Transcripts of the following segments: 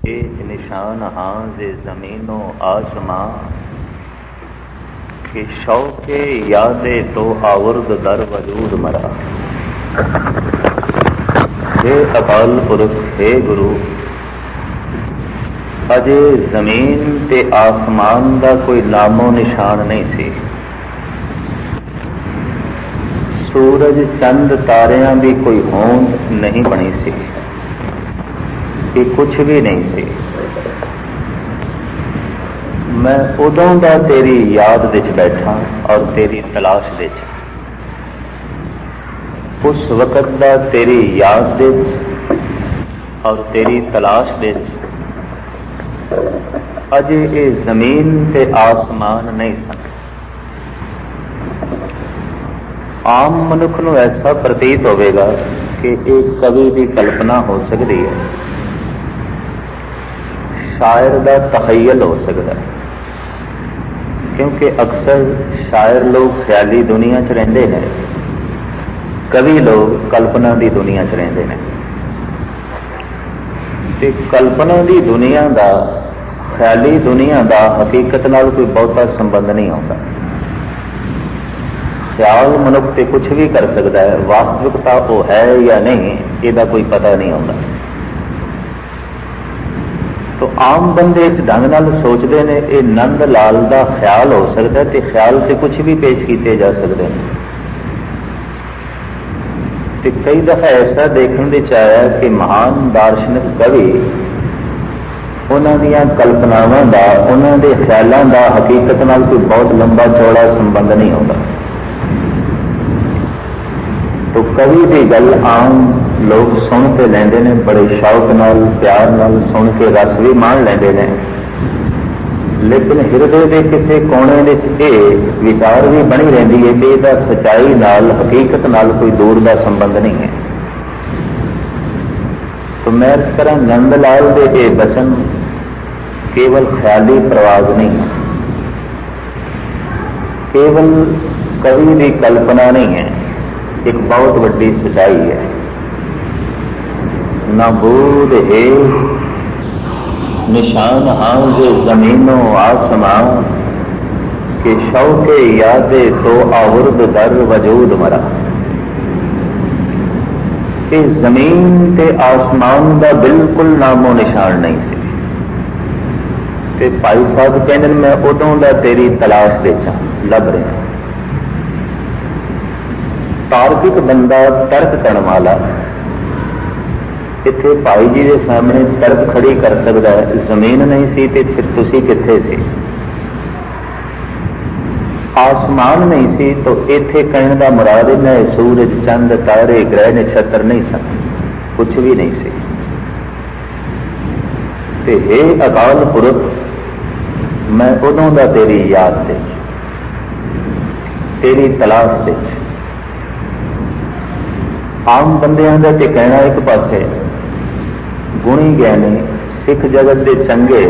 एक निशान हाँ जे जमीनो आसमां के शौके यादे तो आवर्द दर वजूद मरा। हे अकाल पुरख हे गुरु, अजे जमीन ते आसमान दा कोई नामो निशान नहीं सी। सूरज चंद तारियां दी कोई होंद नहीं बनी सी, कि कुछ भी नहीं सी। मैं उदों दा तेरी याद विच बैठा और तेरी तलाश विच, उस वक़्त दा तेरी याद विच और तेरी तलाश विच अजे ये जमीन ते आसमान नहीं सन। आम मनुख नूं ऐसा प्रतीत होवेगा कि एक कवि की कल्पना हो सकती है, शायर का तखयल हो सकता है, क्योंकि अक्सर शायर लोग ख्याली दुनिया च रहिंदे हैं, कवि लोग कल्पना की दुनिया च रहिंदे हैं। ते कल्पना की दुनिया का ख्याली दुनिया का हकीकत नाल कोई बहुता संबंध नहीं होता। ख्याल मनुख ते कुछ भी कर सकता है, वास्तविकता वो है या नहीं इसका कोई पता नहीं होता। तो आम बंदे इस ढंग नाल सोचते हैं ये नंद लाल का ख्याल हो सकता है, तो ख्याल से कुछ भी पेश किए जा सकते हैं। तो कई दफा ऐसा देखने में आया कि महान दार्शनिक कवि उन्होंने कल्पनावां का, उन्होंने ख्यालों का हकीकत नाल कोई बहुत लंबा चौड़ा संबंध नहीं होता। तो कवि की गल आम लोग सुन के लेंदे ने, बड़े शौक नाल प्यार नाल सुन के रस भी मान लेंदे ने, लेकिन हिरदे के किसी कोने में ये विचार भी बनी रही है कि इसका सच्चाई नाल हकीकत नाल कोई दूर का संबंध नहीं है। तो मैं इस तरह नंद लाल के ये वचन केवल ख्याली प्रवाद नहीं है, केवल कवि की कल्पना नहीं है, एक बहुत बड़ी सच्चाई है। न बूद है निशान हाँ जे जमीनों आसमां के शौके यादे तो आवर्द दर वजूद मरा। कि जमीन ते आसमान का बिल्कुल नामो निशान नहीं सी। ते भाई साहब कहते मैं उदों दा तेरी तलाश विच लभ रहा। तार्किक बंदा तर्क करने वाला इत्थे भाई जी के सामने तर्क खड़ी कर सकता है, जमीन नहीं सी ते फिर तुसी कित्थे सी। आसमान नहीं सी तो इत्थे कहने का मुराद है सूरज चंद तारे ग्रह नक्षत्र नहीं सन, कुछ भी नहीं सी। ते हे अकाल पुरख, मैं उदों दा तेरी याद दे, तेरी तलाश दे। आम बंदियां दा ते कहना एक पासे, गुणी ज्ञानी सिख जगत के चंगे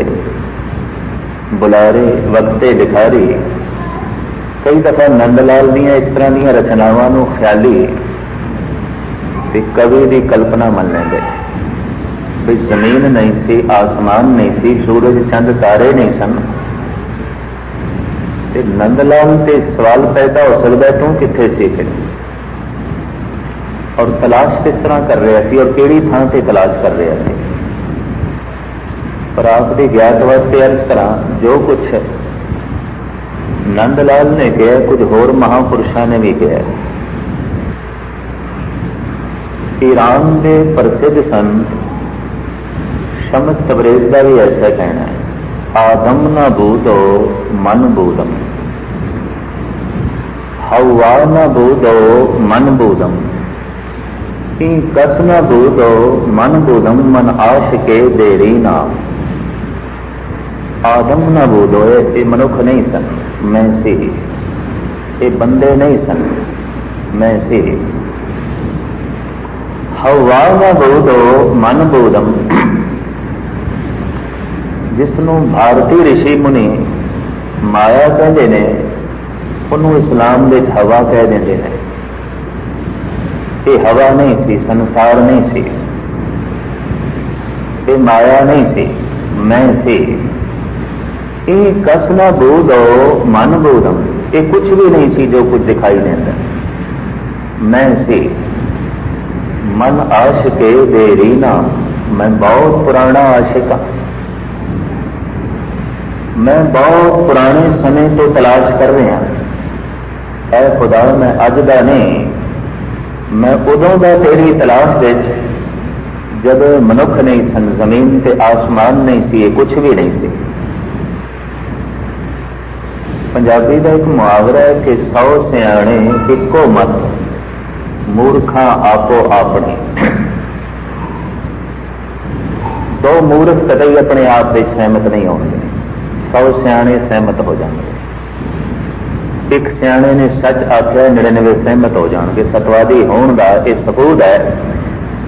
बुलारे वक्ते लिखारी कई दफा नंद लाल दियां इस तरह दियां रचनावां नूं ख्याली ते कवि की कल्पना मन लेंदे। भी जमीन नहीं सी, आसमान नहीं सी, सूरज चंद तारे नहीं सन। ते नंद लाल ते सवाल पैदा हो सकता तू कित्थे सी फिर, और तलाश किस तरह कर रहा सी और किहड़ी थां ते तलाश कर रहा सी। पर आपकी ज्ञात वास्ते अर्ज करा, जो कुछ नंद लाल ने कहा कुछ होर महापुरुषों ने भी कहा। ईरान के प्रसिद्ध संत शम्स तबरेज का भी ऐसा कहना है, आदम न बूदो मन बूदम, हवा न बूदो मन बूदम, कस न बूदो मन बूदम, मन आश के देरी नाम। आदम न बूदो ये मनुख नहीं सन, मैं सी। ये बंदे नहीं सन, मैं सी। हवा न बूदो मन बूदम, जिसनों भारतीय ऋषि मुनि माया कहते ने, उन्होंने इस्लाम के हवा कह देंगे ने। ये हवा नहीं सी, संसार नहीं सी, ये माया नहीं सी, मैं से, ये कस न बूदो मन बूदम, ये कुछ भी नहीं सी जो कुछ दिखाई देता। मैं से मन आशिके देरी ना, मैं बहुत पुराना आशिक हाँ। मैं बहुत पुराने समय तो तलाश कर रहा ऐ खुदा, मैं अज दा नहीं, मैं उदों दा तेरी तलाश विच जब मनुख नहीं सन, जमीन ते आसमान नहीं सी, ये कुछ भी नहीं सी। पंजाबी का एक मुहावरा है कि 100 सियाणे इको मत, मूर्खा आपो आपने। दो मूर्ख कदई अपने आप में सहमत नहीं होंगे, 100 सियाणे सहमत हो जाएंगे। एक सियाणे ने सच आख्या, 99 सहमत हो जाएंगे। सतवादी होने का यह सबूत है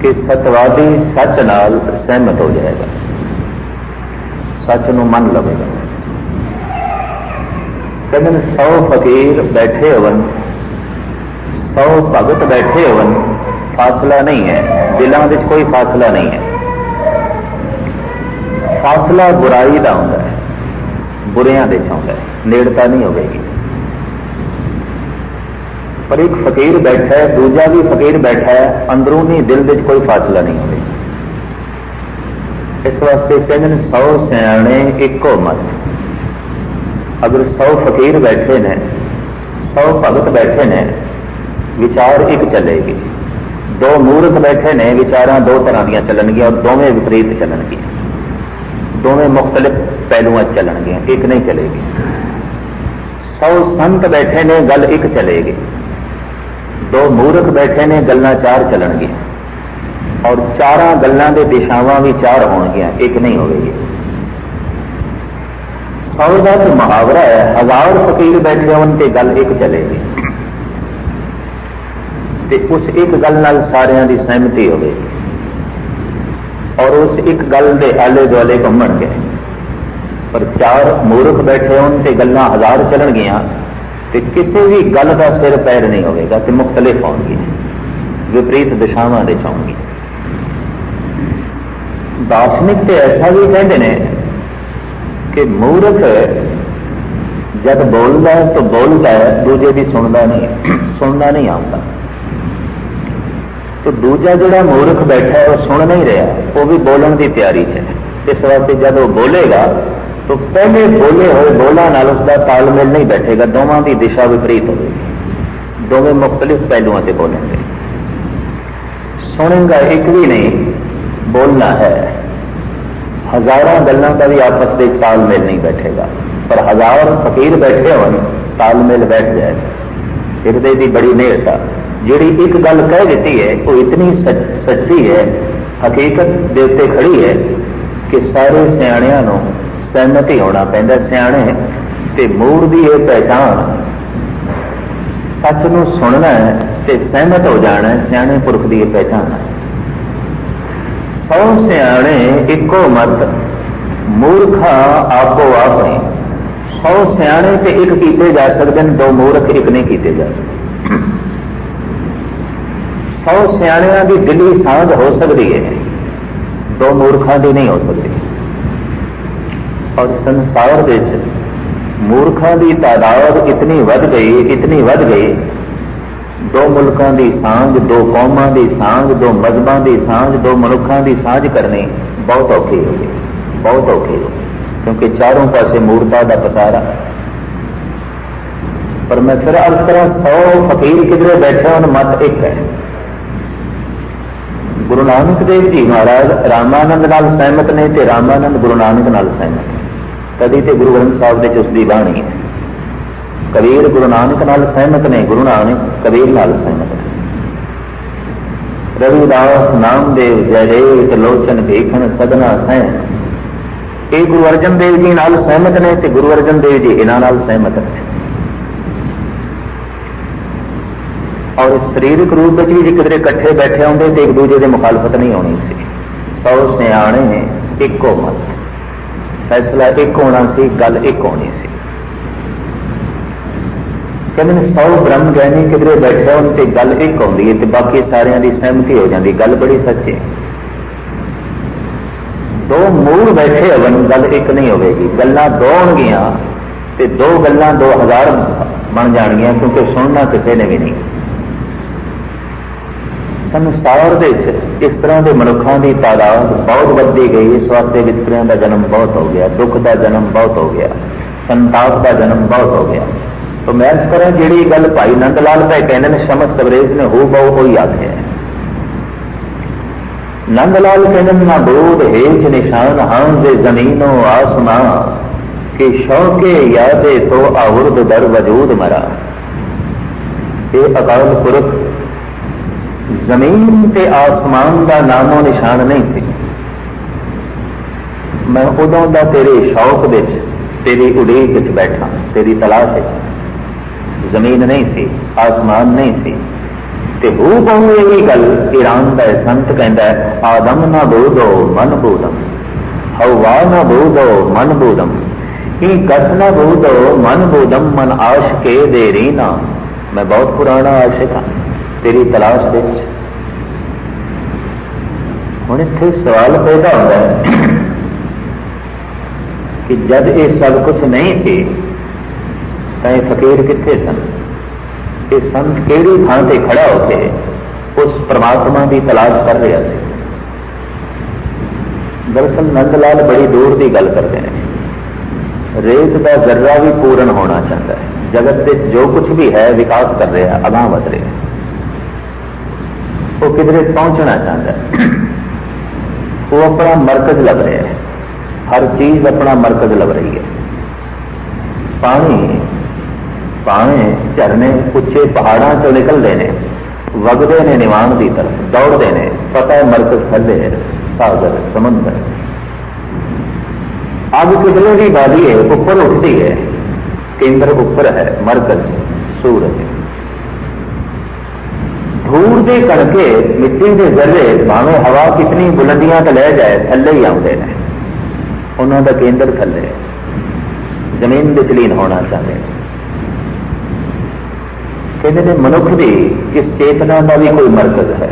कि सतवादी सच नाल सहमत हो जाएगा, सच नूं मन लवेगा। कहते 100 फकीर बैठे होवन, 100 भगत बैठे होवन, फासला नहीं है, दिलों में कोई फासला नहीं है। फासला बुराई का होता है, बुरियां दे चाहता है, नेड़ता नहीं होगी। पर एक फकीर बैठा है, दूजा भी फकीर बैठा है, अंदरूनी दिल में कोई फासला नहीं होगा। इस वास्ते कहते 100 सियाणे इको मत। अगर 100 फकीर बैठे ने, 100 भगत बैठे ने, विचार एक चलेगी। 2 मूर्ख बैठे ने, विचार 2 तरह दियां चलणगियां और दोवें विपरीत चलणगियां, दोवें मुख्तलिफ पहलुआं चलणगियां, एक नहीं चलेगी। 100 संत बैठे ने, गल एक चलेगी। 2 मूर्ख बैठे ने, गल्लां 4 चलणगियां और 4 गल्लां दे दिशावां भी 4 होणगियां, एक नहीं होगी। 100 का तो मुहावरा है, 1000 फकीर बैठे होन ते गल एक चलेगी, ते उस एक गल नाल सारियां दी सहमति होगी और उस एक गल दे आले दुआले घूमणगे। पर 4 मूर्ख बैठे होन ते गल्लां 1000 चलणगियां ते किसी भी गल का सिर पैर नहीं होगा, ते मुख्तलिफ होंगी, विपरीत दिशावां दे होंगी। दार्शनिक ते ऐसा भी कहते हैं कि मूर्ख जब बोलता है तो बोलता है, दूजे की सुनता नहीं, सुनना नहीं आता। तो दूजा जिहड़ा मूर्ख बैठा है वह सुन नहीं रहा, वो भी बोलने की तैयारी है। इस वास्ते जब वो बोलेगा तो पहले बोले हुए बोला नाल उसका तालमेल नहीं बैठेगा, दोवां की दिशा विपरीत होगी, दोवें मुख्तलिफ पहलुओं से बोलेंगे। सुनेगा एक भी नहीं, बोलना है। 1000 गल्लां का भी आपस में तालमेल नहीं बैठेगा, पर 1000 फकीर बैठे हो तालमेल बैठ जाएगा। हिरदे की बड़ी नेड़ता, जिहड़ी एक गल कह देती है वो इतनी सच्ची है, हकीकत दे उत्ते खड़ी है कि सारे सियाणियां नूं सहमति होना पैंदा। सियाणे ते मूड़ की यह पहचान, सच नूं सुनना है ते सहमत हो जाना है, सियाणे पुरख की यह पहचान है। 100 सियाणे इको मत, मूर्खा आपो आपने। 100 सियाणे ते एक कीते जा सकते हैं, 2 मूर्ख एक नहीं कीते जा सकते। 100 सियाणियां की दिली सांझ हो सकती है, 2 मूर्खों की नहीं हो सकती। और संसार विच मूर्खों की तादाद इतनी वध गई, इतनी वध गई, 2 मुल्कों की सांझ, 2 कौमां की सांझ, 2 मजहबां की सांझ, 2 मनुखों की सांझ करनी बहुत औखी हो गई, बहुत औखी हो, क्योंकि चारों पासे मूर्खता का पसारा। पर मैं फिर अर्ज करा, 100 फकीर किधरे बैठे होन, मत एक है। गुरु नानक देव जी महाराज रामानंद नाल सहमत ने, ते रामानंद गुरु नानक नाल सहमत। कभी तो गुरु ग्रंथ साहब के उसकी बाणी है। कबीर गुरु नानक नाल सहमत ने, गुरु नानक कबीर नाल सहमत ने। रविदास नामदेव जयदेव लोचन भेखन सदना सैन, ये गुरु अर्जन देव जी नाल सहमत ने, ते गुरु अर्जन देव जी इन्हां नाल सहमत ने। और शरीरक रूप में भी किधरे इकट्ठे बैठे होंगे तो एक दूजे की मुखालफत नहीं होनी सी। 100 सियाणे इको मत, फैसला एक होना सी, गल एक होनी सी। कहते 100 ब्रह्म ज्ञानी किधरे बैठे हो तो गल एक होती है, तो बाकी सारियां की सहमति हो जाती, गल बड़ी सच्ची। दो मूल बैठे होवन गल एक नहीं होगी, गल्लां दो होणगियां ते दो गल्लां 2000 बन जाणगियां, क्योंकि सुनना किसी ने भी नहीं। संसार दे इस तरह के मनुखों की तादाद बहुत बढ़ती गई, इस वास्ते वितकरियां का जन्म बहुत हो गया, दुख का जन्म बहुत हो गया, संताप का जन्म बहुत हो गया। तो मैं इस तरह जी गल भाई नंद लाल भाई कहते हैं शमस कवरेज ने हो बहु कोई आख्या। नंद लाल कहते ना बोध हेच निशान हाँ जे जमीनो आसमां के शौके यादे तो आउर्द दर वजूद मरा। ये अकाल पुरख जमीन ते आसमान का नामो निशान नहीं सी। मैं उदों का तेरे शौक विच तेरी उड़ीक विच बैठा, तेरी तलाश है। जमीन नहीं सी, आसमान नहीं सी, ते हो बहु यही गल ईरान का संत कहता है आदम ना बोधो मन बोधम, हवा ना बोधो मन बोधम, ही कस न बोधो मन बोधम, मन आश के दे रीना। मैं बहुत पुराना आशिक हाँ तेरी तलाश विच। हुण इत्थे सवाल पैदा होता है कि जब ये सब कुछ नहीं सी तो ये फकीर कित्थे सन? ये संत केड़ी थां ते खड़ा होके उस परमात्मा की तलाश कर रहा सी। दरअसल नंद लाल बड़ी दूर की गल करते हैं। रेत का जर्रा भी पूर्ण होना चाहता है। जगत में जो कुछ भी है विकास कर रहा है, अगां वध रहा है, वो किधरे पहुंचना चाहता है। वो अपना मरकज लग रहा है, हर चीज अपना मरकज लग रही है। पानी पावे झरने उच्चे पहाड़ों चो निकलते हैं, वगते ने निवाण की तरफ दौड़ते हैं, पता है मरकज थले है, सागर समुद्र। अग कितने भी बाली है ऊपर उठती है, केंद्र ऊपर है, मरकज सूरज। धूल के कणके मिट्टी के जर्रे भावे हवा कितनी बुलंदियां तो ले जाए थले ही आते हैं, उन्हों का केंद्र थले है। जमीन विच लीन होना चाहते हैं। कहते हैं मनुख की इस चेतना का भी कोई मरकज है,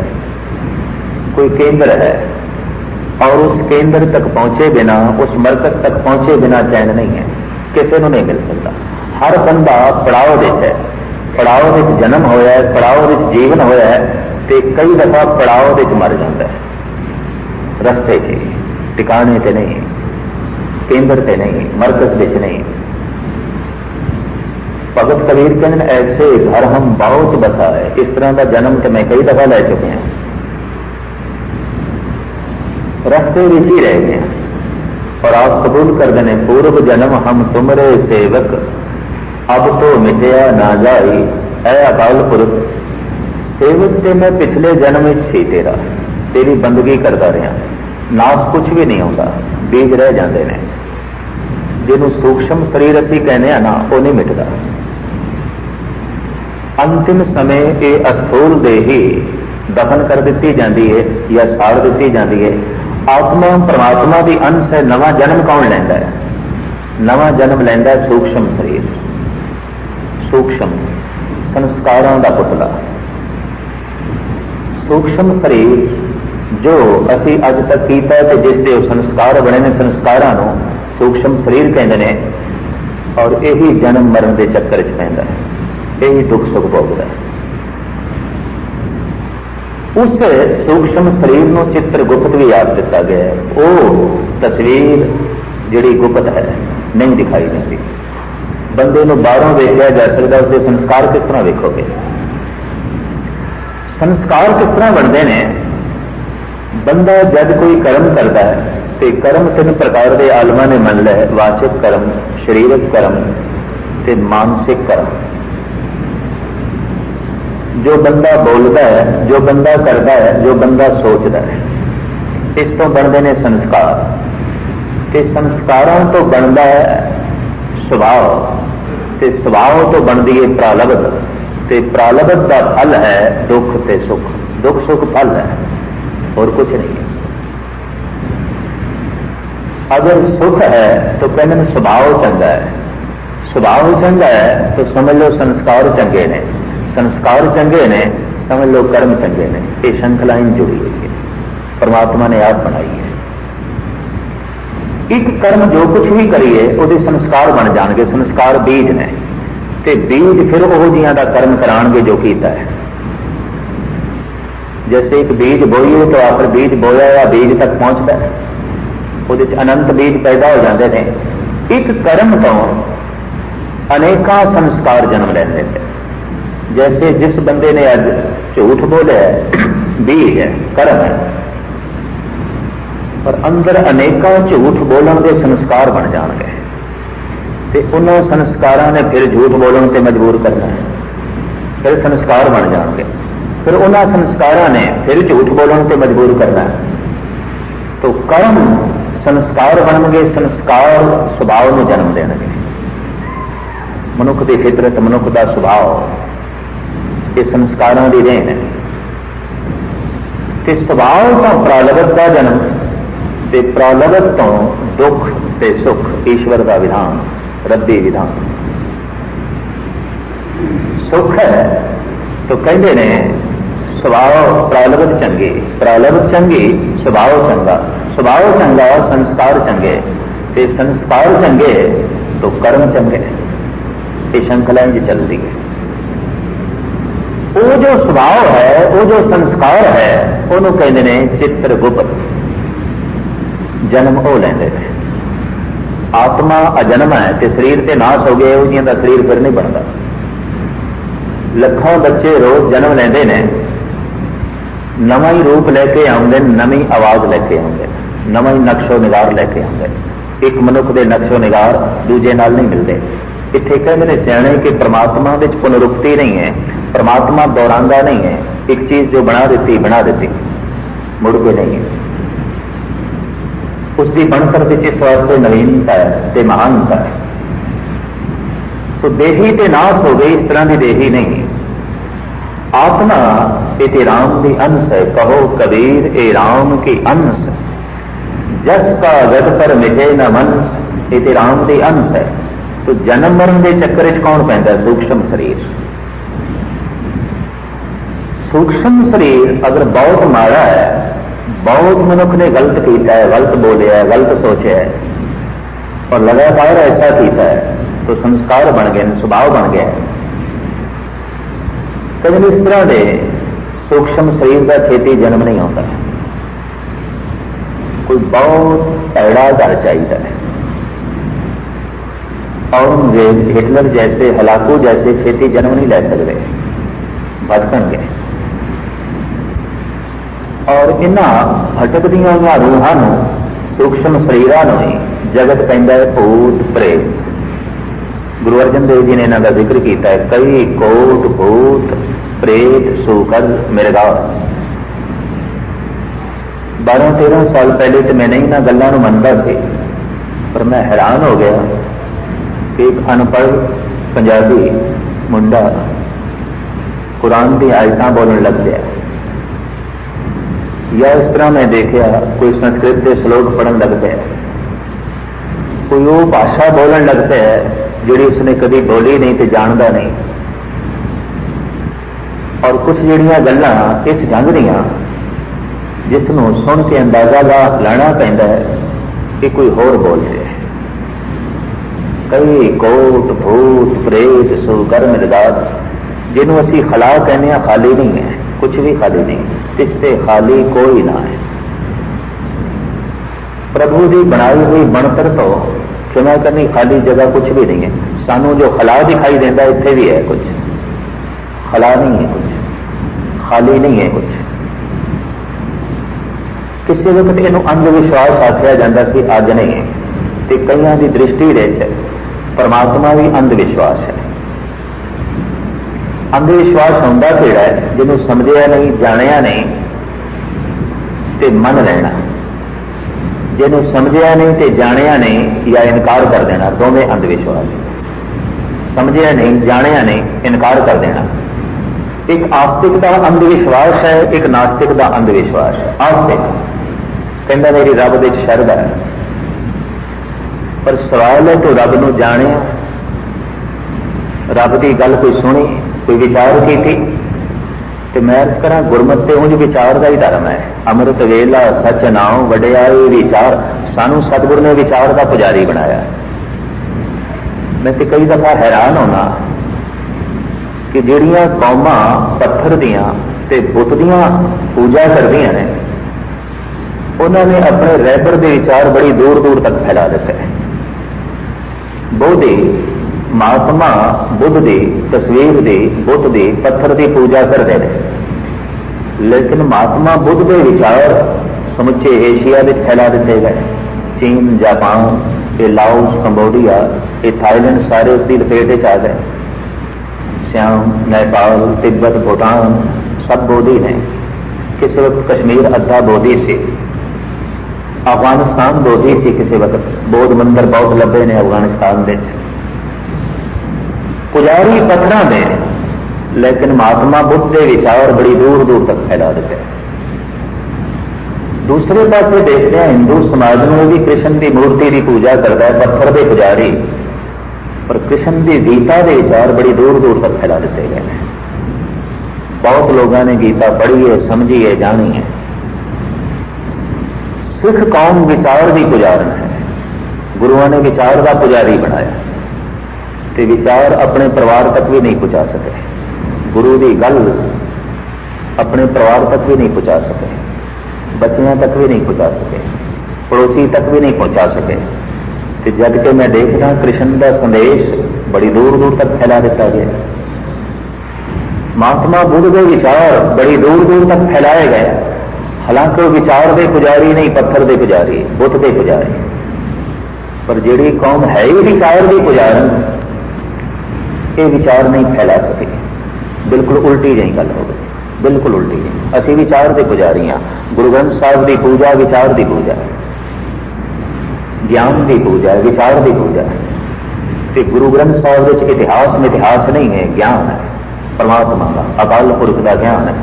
कोई केंद्र है, और उस केंद्र तक पहुंचे बिना, उस मरकज तक पहुंचे बिना चैन नहीं है, किसी को नहीं मिल सकता। हर बंदा पड़ाव विच है, पड़ाव विच जन्म होया है, पड़ाव विच जीवन होया है, ते कई दफा पड़ाव विच मर जाता है, रस्ते च, टिकाने ते नहीं, केंद्र ते नहीं, मरकज विच नहीं। भगत कबीर कहते ऐसे घर हम बहुत बसा है। इस तरह का जन्म तो मैं कई दफा ले चुके हैं, रस्ते विच ही रह गए। और आप कबूल कर देने पूर्व जन्म हम तुमरे सेवक, अब तो मिटया ना जाई। ऐ अकाल पुरख सेवक ते मैं पिछले जन्म में सी तेरा, तेरी बंदगी करता रहा। नास कुछ भी नहीं होता, बीज रह जाते हैं। जिन्हों सूक्ष्म शरीर असी कहने हैं ना, वो नहीं मिटता। अंतिम समय ये अस्थूल देही दफन कर दी जाती है या साड़ दी जाती है। आत्मा परमात्मा की अंश है। नवा जन्म कौन लैंदा है? नवा जन्म लैंदा है सूक्ष्म शरीर, सूक्ष्म संस्कारों का पुतला। सूक्ष्म शरीर जो असी अज तक किया है, जिसके संस्कार बने ने, संस्कारों को सूक्ष्म शरीर कहते हैं। और यही जन्म मरण के चक्कर च पैंदा है, यही दुख सुख भोगता है। उस सूक्ष्म शरीर को चित्र गुप्त भी याद दिता गया है। वो तस्वीर जिहड़ी गुप्त है नहीं दिखाई देती। बंदे को बाहरों देखा जा सकता, उसके संस्कार किस तरह वेखोगे? संस्कार किस तरह बनते हैं? बंदा जब कोई कर्म करता है तो कर्म 3 प्रकार के आलमा ने मन लिया, वाचिक कर्म, शरीरक कर्म ते मानसिक कर्म। जो बंदा बोलता है, जो बंदा करता है, जो बंदा सोचता है, इस तो बनते हैं संस्कार। ते संस्कारों तो बनता है स्वभाव, ते स्वभाव तो बनती है प्रालब्ध, ते प्रालब्ध का फल है दुख ते सुख। दुख सुख फल है और कुछ नहीं है। अगर सुख है तो कहने स्वभाव चंगा है, स्वभाव चंगा है तो समझ लो संस्कार चंगे ने, संस्कार चंगे ने समझ लो कर्म चंगे ने। ये श्रृंखला जुड़ी हुई है, परमात्मा ने आप बनाई है। ਇੱਕ ਕਰਮ ਜੋ ਕੁਝ ਵੀ ਕਰੀਏ ਉਹਦੇ ਸੰਸਕਾਰ ਬਣ ਜਾਣਗੇ। ਸੰਸਕਾਰ ਬੀਜ ਨੇ ਤੇ ਬੀਜ ਫਿਰ ਉਹ ਜੀਆਂ ਦਾ ਕਰਮ ਕਰਾਣਗੇ ਜੋ ਕੀਤਾ ਹੈ। जैसे एक बीज बोईए तो आखिर बीज बोया या बीज तक पहुंचता है, ਉਹਦੇ ਚ ਅਨੰਤ ਬੀਜ ਪੈਦਾ ਹੋ ਜਾਂਦੇ ਨੇ। ਇੱਕ ਕਰਮ ਤੋਂ ਅਨੇਕਾਂ ਸੰਸਕਾਰ ਜਨਮ ਲੈਂਦੇ ਨੇ। जैसे जिस बंदे ने अज झूठ बोलिया बीज है, कर्म है, पर अंदर अनेकों झूठ बोलने के संस्कार बन जाएंगे ते उन्होंने संस्कारां ने फिर झूठ बोलने ते मजबूर करना है, फिर संस्कार बन जाएंगे, फिर उन्होंने संस्कारां ने फिर झूठ बोलने ते मजबूर करना है। तो कर्म संस्कार बनणगे, संस्कार सुभाव में जन्म देणगे। मनुख की फितरत, मनुख का सुभाव ये संस्कारों की देन है। ते सुभाव तो प्रालब्ध का जन्म ते प्रालब्ध तो दुख ते सुख ईश्वर का विधान, रब्बी विधान। सुख है तो कहते ने सुभाव प्रालब्ध चंगी, प्रालब्ध चंगी सुभाव चंगा, सुभाव चंगा संस्कार चंगे, ते संस्कार चंगे तो कर्म चंगे। ये श्रृंखला जी चलती है। वो जो स्वभाव है, वो जो संस्कार है, उन्होंने कहते ने चित्रगुप्त। जन्म वो लेंदे ने। आत्मा अजन्म है तो शरीर ते नाश हो गए, उन्हीं का शरीर फिर नहीं बनता। लखों बच्चे रोज जन्म लेंदे ने, नवा ही रूप लेके आउंदे, नवी आवाज लेके आउंदे, नवा ही नक्शो निगार लेके आउंदे। एक मनुख के नक्शो निगार दूजे नाल नहीं मिलते। इत्थे कहते ने सियाणे कि परमात्मा विच पुनरुक्ति नहीं है, परमात्मा दोहरांदा नहीं है। एक चीज जो बना दी मुड़ के नहीं है। उसकी बनतर विच इस वास्ते नवीनता है ते महानता है। तो देही ते नाश हो गई, इस तरह की देही नहीं। आत्मा ये राम की अंश है। कहो कबीर ए राम की अंश, जस का गद पर मिटे न मनस, ये राम की अंश है। तो जन्म मरण के चक्कर च कौन पैंदा? सूक्ष्म शरीर। सूक्ष्म शरीर अगर बहुत माड़ा है, बहुत मनुख ने गलत किया है, गलत बोलिया है, गलत सोचा है और लगातार ऐसा किया है, तो संस्कार बन गए, स्वभाव बन गया। कभी इस तरह के सूक्ष्म शरीर का छेती जन्म नहीं होता। कोई बहुत पैड़ा घर चाहिए है। औरंगजेब, हिटलर जैसे हलाकू जैसे छेती जन्म नहीं ले सकते, भटकन गए। और इन्हां भटकदियां रूहां नूं, सूक्ष्म शरीरां नूं ही जगत कहता है भूत प्रेत। गुरु अर्जन देव जी ने इन्हां दा जिक्र किया है। कई कोट भूत प्रेत सूकर मृगा। 12-13 साल पहले तो मैं इन्हां गल्लां नूं मनदा सी, पर मैं हैरान हो गया कि एक अनपढ़ पंजाबी मुंडा कुरान की आयतां बोलने लग गया, या इस तरह मैं देखा कोई संस्कृत के श्लोक पढ़न लग गया, कोई वो भाषा बोलन लगता है जिहड़ी उसने कभी बोली नहीं तो जानता नहीं। और कुछ जिहड़ियां गल्लां इस ढंग दियां जिसनों सुन के अंदाजा लाना पैंदा है कि कोई होर बोल रहा है। कई कोट भूत प्रेत सूकर मृगात, जिन्हों असी खला कहने खाली नहीं है, कुछ भी खाली नहीं, इससे खाली कोई ना है। प्रभु की बनाई हुई बनतर तो क्षमा करनी खाली जगह कुछ भी नहीं है। सानू जो खला दिखाई देता है इत्थे भी है कुछ, खला नहीं है कुछ, खाली नहीं है कुछ। किसी वक्त इनू अंधविश्वास आख्या जाता सी, अज नहीं है। ते कईयां दी दृष्टि विच परमात्मा भी अंधविश्वास है। अंधविश्वास होंदा किहड़ा है? जिन्हों समझिया नहीं, जानिया नहीं ते मन लेना। जिन्हों समझिया नहीं ते जानिया नहीं या इनकार कर देना, दोवें अंधविश्वास। समझिया नहीं, जानिया नहीं, इनकार कर देना। एक आस्तिक का अंधविश्वास है, एक नास्तिक का अंधविश्वास है। आस्तिक कहता मेरी रब विच शरधा है, पर सवाल है तो रब नूं जानिया, रब की गल कोई सुनी, कोई विचार की थी? तो मैं अर्ज करा गुरमत ते उंज विचार का ही धर्म है। अमृत वेला सच नाम वडियाई विचार, सानू सतगुरु ने विचार का पुजारी बनाया। मैं तो कई दफा हैरान होना कि जिहड़ियां कौमां पत्थर दियां ते बुत दियां पूजा करदियां ने, उन्होंने अपने रहबर के विचार बड़ी दूर दूर तक फैला दिते हैं। बोधि महात्मा बुद्ध की तस्वीर की बुत की पत्थर की पूजा करते हैं, लेकिन महात्मा बुद्ध के विचार समुचे एशिया में फैला दिते गए। चीन, जापान, ये लाओस, कंबोडिया, ये थाईलैंड सारे उसकी लपेट आ गए। श्याम, नेपाल, तिब्बत, भूटान सब बोधि ने। किसी वक्त कश्मीर अद्धा बोधि से, अफगानिस्तान बोधि से, किसी वक्त बौद्ध मंदिर बहुत लभे ने अफगानिस्तान में। पुजारी पत्थर में, लेकिन महात्मा बुद्ध के विचार बड़ी दूर दूर तक फैला देते हैं। दूसरे पासे देखते हैं हिंदू समाज में भी कृष्ण की मूर्ति की पूजा करता है पत्थर के पुजारी, पर कृष्ण की गीता के विचार बड़ी दूर दूर तक फैला देते गए हैं। बहुत लोगों ने गीता पढ़ी है, समझी है, जानी है। सिख कौम विचार की पुजारन है। गुरुओं ने विचार का पुजारी बनाया, तो विचार अपने परिवार तक भी नहीं पहुंचा सके। गुरु की गल अपने परिवार तक भी नहीं पहुंचा सके, बच्चियां तक भी नहीं पहुंचा सके, पड़ोसी तक भी नहीं पहुंचा सके। तो जब के मैं देखना कृष्ण का संदेश बड़ी दूर दूर तक फैला दिता गया। महात्मा बुद्ध के विचार बड़ी दूर दूर तक फैलाए गए। हालांकि वो विचार के पुजारी नहीं, पत्थर के पुजारी, बुत के पुजारी। पर जिहड़ी कौम है ही विचार की पुजारन, ये विचार नहीं फैला सके। बिल्कुल उल्टी जही गल हो गई, बिल्कुल उल्टी जी। असी विचार के पुजारी हाँ। गुरु ग्रंथ साहब की पूजा विचार की पूजा है, ज्ञान की पूजा है, विचार की पूजा है। कि गुरु ग्रंथ साहब में इतिहास नहीं है, ज्ञान है, परमात्मा का अकाल पुरख का ज्ञान है।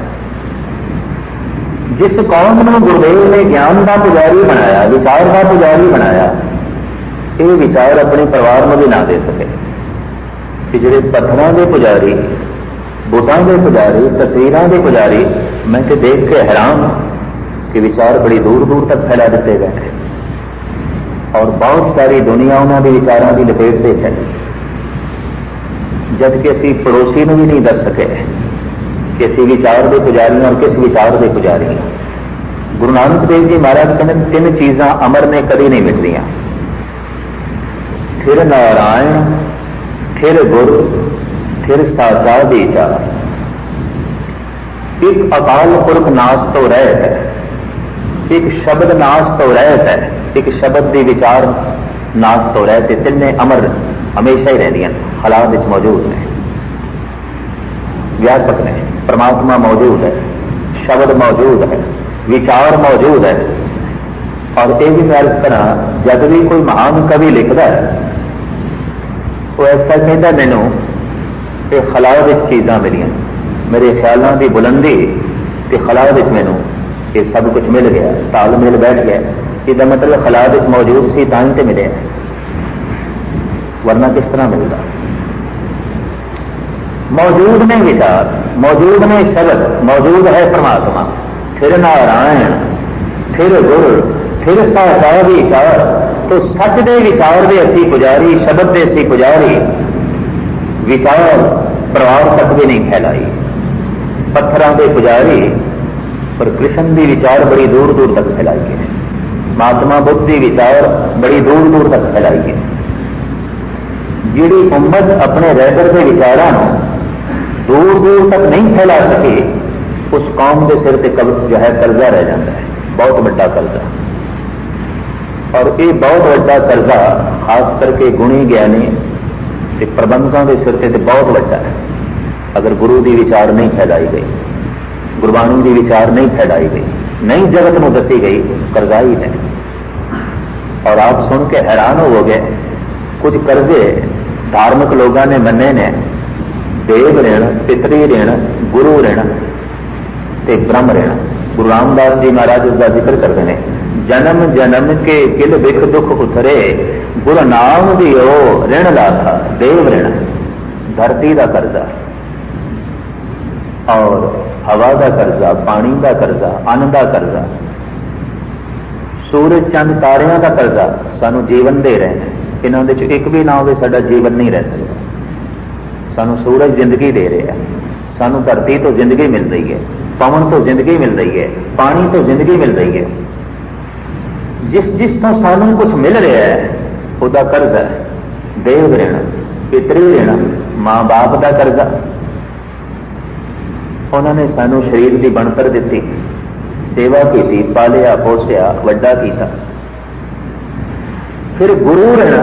जिस कौम को गुरुदेव ने ज्ञान का पुजारी बनाया, विचार का पुजारी बनाया, ये विचार अपने परिवार में भी ना दे सके। कि जिहड़े पत्थरों के पुजारी, बुतों के पुजारी, तस्वीरों के पुजारी, मैं तो देख के हैरान कि विचार बड़ी दूर दूर तक फैला दिते गए और बहुत सारी दुनिया उन्होंने विचारों की लपेट में चली। जबकि असी पड़ोसी को भी नहीं दस सके कि असी विचार के पुजारी और किस विचार के पुजारी। गुरु नानक देव जी महाराज कहते तीन चीज़ां अमर ने कभी नहीं मिटदियां, फिर नारायण, फिर गुरु, फिर साचा विचार। एक अकाल पुरख नाश तो रहत है, एक शब्द नाश तो रहत है, एक शब्द के विचार नाश तो रहते। तिने अमर हमेशा ही रहदियां, हालात मौजूद ने, व्यापक ने। परमात्मा मौजूद है, शब्द मौजूद है, विचार मौजूद है। और ये भी मैं अर्ज करा, जब भी कोई महान कवि लिखता है वो ऐसा कहता मैनू कि खला चीज़ां मिलियां, मेरे ख्यालों की बुलंदी ते खला मैनू ये सब कुछ मिल गया, तालमेल बैठ गया। इसका मतलब खला मौजूद सी तां ते मिले, वरना किस तरह मिलता। मौजूद ने विचार, मौजूद ने शब्द, मौजूद है परमात्मा, फिर नारायण, फिर गुरु, फिर साचा विचार। तो सच दे विचार दे असी पुजारी, शब्द दे असी पुजारी, विचार परिवार तक भी नहीं फैलाई। पत्थरों के पुजारी, पर कृष्ण की विचार बड़ी दूर दूर तक फैलाई है। महात्मा बुद्ध की विचार बड़ी दूर दूर तक फैलाई है। जिहड़ी उम्मत अपने रहबर के विचारों दूर दूर तक नहीं फैला सके, उस कौम के सिर पर जो है कर्जा रह जाता है, बहुत बड़ा कर्जा। और ये बहुत बड़ा कर्जा खास करके गुणी ज्ञानी ते प्रबंधकों के सिर पर बहुत बड़ा है। अगर गुरु की विचार नहीं फैलाई गई, गुरबाणी की विचार नहीं फैलाई गई, नहीं जगत में दसी गई, कर्जा ही है। और आप सुन के हैरान होवोगे, कुछ कर्जे धार्मिक लोगों ने मन्ने ने, देव ऋण, पितरी ऋण, गुरु ऋण ते ब्रह्म ऋण। गुरु रामदास जी महाराज उसका जिक्र करते हैं, जन्म जन्म के किल बिख दुख उतरे, गुरु नाम दियो ऋण लाथा। देव ऋण धरती का कर्जा और हवा का कर्जा, पानी का कर्जा, अन्न का कर्जा, सूरज चंद तारियां का कर्जा सानू जीवन दे रहे हैं, इन्हों दे एक भी ना हो साडा जीवन नहीं रह सकता। सानू सूरज जिंदगी दे रहे हैं, सानू धरती तो जिंदगी मिल रही है, पवन तो जिंदगी मिल रही है, पानी तो जिंदगी मिल रही है। जिस जिस तो सानू कुछ मिल रहा है उसका कर्ज है, देव ऋण, पितरी ऋण, मां बाप का कर्जा। उन्होंने सानू शरीर की बनतर दी, सेवा की, पालिया पोसिया, वड्डा किया। फिर गुरु ऋण,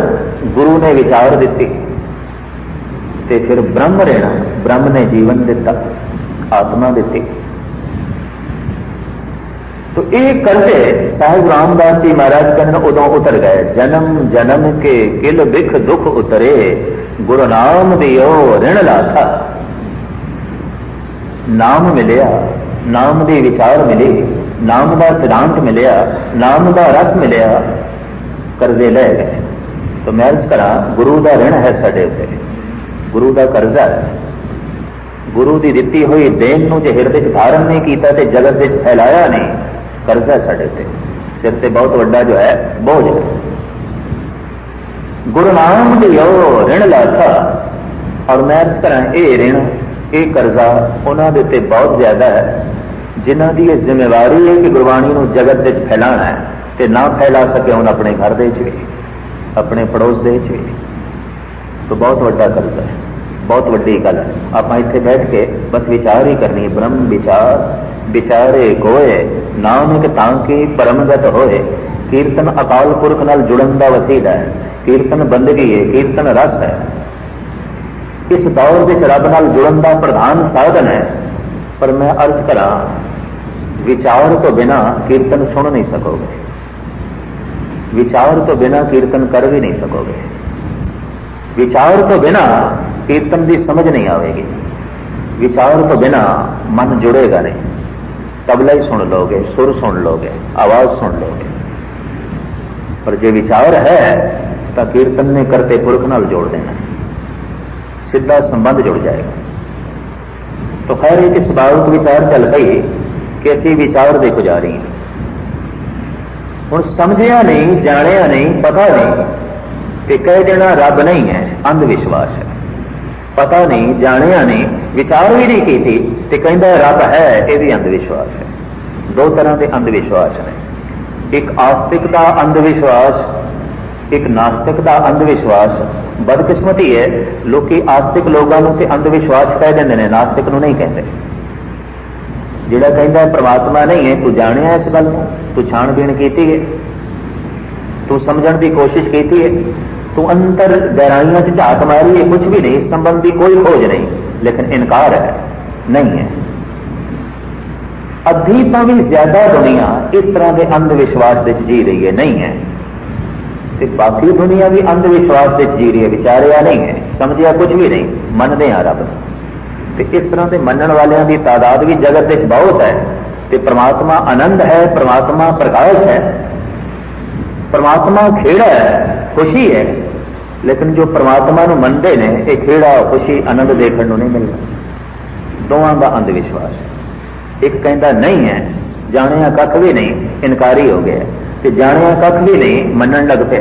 गुरु ने विचार दिती, ते फिर ब्रह्म ऋण, ब्रह्म ने जीवन दिता, आत्मा दी। तो एक करते साहिब रामदास जी महाराज कहने उदों उतर गए। जन्म जन्म के किल बिख दुख उतरे, गुरु नाम दियो ऋण लाथा। नाम मिलिया, नाम दी विचार मिली, नाम का सिद्धांत मिलिया, नाम का रस मिलिया, कर्जे ले गए। तो मैं अर्ज करा, गुरु का ऋण है साडे उत्ते, गुरु का कर्जा है। गुरु की दिती हुई देन नूं जे हिरदे च धारण नहीं किया तो जगत विच फैलाया नहीं, कर्जा साडे ते, सिर ते बहुत वड्डा जो है बोझ है। गुरु नाम दियो ऋण लाथा। और मैं अर्ज करा, ये ऋण, ये कर्जा उन्होंने उत्ते बहुत ज्यादा है, जिन्हों की यह जिम्मेवारी है कि गुरबाणी नूं जगत विच फैलाना है, ते ना फैला सके उन्हें अपने घर दे च, अपने पड़ोस दे च, तो बहुत वड्डा कर्जा है, बहुत वड्डी गल है। आप इत्थे बैठ के बस विचार ही करनी, ब्रह्म विचार विचारे कोए, नानक तांके परमगत होए। कीर्तन अकाल पुरख नाल जुड़न दा वसीला है, कीर्तन बंदगी है, कीर्तन रस है। इस दौर विच रब नाल जुड़न दा प्रधान साधन है। पर मैं अर्ज करा, विचार तो बिना कीर्तन सुन नहीं सकोगे, विचार तो बिना कीर्तन कर भी नहीं सकोगे, विचार तो बिना कीर्तन की समझ नहीं आएगी, विचार तो बिना मन जुड़ेगा नहीं। तबला ही सुन लोगे, सुर सुन लोगे, आवाज सुन लोगे, पर जो विचार है तो कीर्तन ने करते पुरख नाल जोड़ देना, सीधा संबंध जुड़ जाएगा। तो खैर एक स्वाभाविक विचार चल पई कि असी विचार दे पुजारी हैं। हुण समझिया नहीं, जानिया नहीं, पता नहीं कि कह देना रब नहीं है, अंधविश्वास है। पता नहीं, जानिया नहीं, विचार भी नहीं की तो कहता रब है, यह भी अंधविश्वास है। दो तरह के अंधविश्वास ने, एक आस्तिक का अंधविश्वास, एक नास्तिक का अंधविश्वास। बदकिस्मती है, लोग आस्तिक लोगों को अंधविश्वास कह देंगे ने, नास्तिक नूं नहीं कहते। जिहड़ा कहता परमात्मा नहीं है, तू जानिया इस गल नूं, तू छाणबीण कीती है, तू समझण की कोशिश की है, तू अंतर गहराइयां च झात मारी है, कुछ भी नहीं, इस संबंधी कोई खोज नहीं, लेकिन इनकार है, नहीं है। अद्धी तो भी ज्यादा दुनिया इस तरह के अंधविश्वास विच जी रही है, नहीं है। ते बाकी दुनिया भी अंधविश्वास विच जी रही है, विचारिया नहीं है, समझिया कुछ भी नहीं, मनते हैं रब। तो इस तरह के मनण वालियां की तादाद भी जगत विच बहुत है। ते परमात्मा आनंद है, परमात्मा प्रकाश है, परमात्मा खेड़ा है, खुशी है। लेकिन जो परमात्मा नूं मनदे ने, ये खेड़ा खुशी आनंद देखने को नहीं मिलता। दोवां का अंधविश्वास है। एक कहता नहीं है, जानिया कख भी नहीं, इनकारी हो गया, कि जानिया कख भी नहीं, मनन लग पे।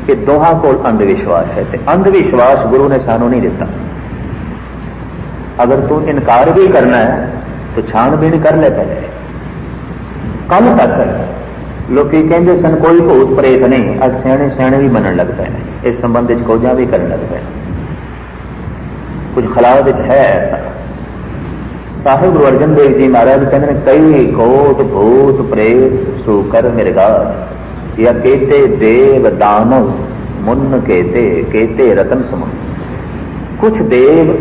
कि दोहां को अंधविश्वास है। ते अंधविश्वास गुरु ने सानू नहीं दिता। अगर तू इनकार भी करना है तो छानबीन कर ले पहले। कल तक लोग कहते सन कोई भूत प्रेत नहीं, अज सियाणे सियाणे भी मनन लग पे, इस संबंध में खोजा भी करने लग पे। कुछ खलाव है ऐसा। साहिब गुरु अर्जन देव जी महाराज कहते कई कोट भूत प्रेत सूकर मृगाज, या केते देव दानव मुन्न केते रतन समुन। कुछ देव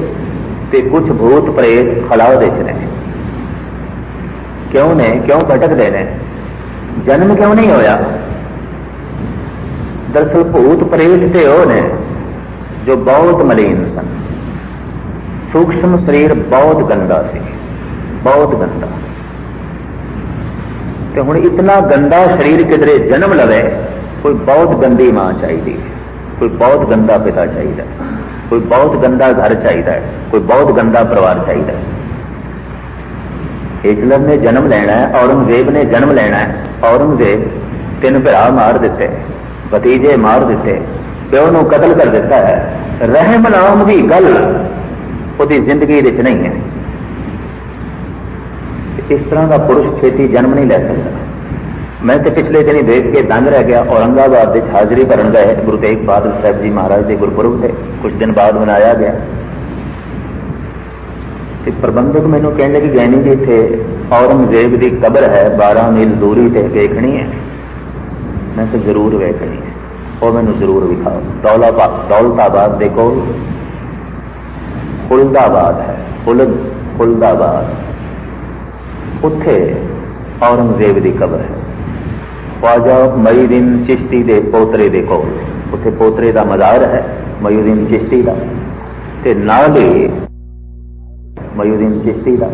ते कुछ भूत प्रेत खलाव दे ने। क्यों ने, क्यों भटकते ने? जन्म क्यों नहीं होया? दरअसल भूत प्रेत ते वो ने जो बहुत मलीन सन, सूक्ष्म शरीर बहुत गंदा सी, बहुत गंदा। तो हुण इतना गंदा शरीर किधरे जन्म लवे, कोई बहुत गंदी मां चाहिए, कोई बहुत गंदा पिता चाहिए, कोई बहुत गंदा घर चाहिए, कोई बहुत गंदा परिवार चाहिए। हिटलर ने जन्म लेना है, औरंगजेब ने जन्म लेना है। औरंगजेब 3 भरा मार दिते, भतीजे मार दिते, प्यो नूं कतल कर दिता है। रहम नाम की गल उसकी जिंदगी विच नहीं है। इस तरह का पुरुष छेती जन्म नहीं लै सकता। मैं तो पिछले दिन ही देख के दंग रह गया। औरंगाबाद हाजिरी भरन गए, गुरु तेग बहादुर साहब जी महाराज के गुरपुरब थे, कुछ दिन बाद मनाया गया। प्रबंधक मैनू कहने लगे गैनी जी इत्थे औरंगजेब की कबर है 12 मील दूरी से, वेखनी है। मैं तो जरूर वेखनी है, वो मैनू जरूर विखाओ। दौलताबाद देखो, फुलदाबाद है, फुलदाबाद, उत्थे औरंगजेब की कबर है। ख्वाजा मईउद्दीन चिश्ती के पोतरे दे कोल, उत्थे पोतरे का मज़ार है मईउद्दीन चिश्ती का, ते नाल ही मईउद्दीन चिश्ती का,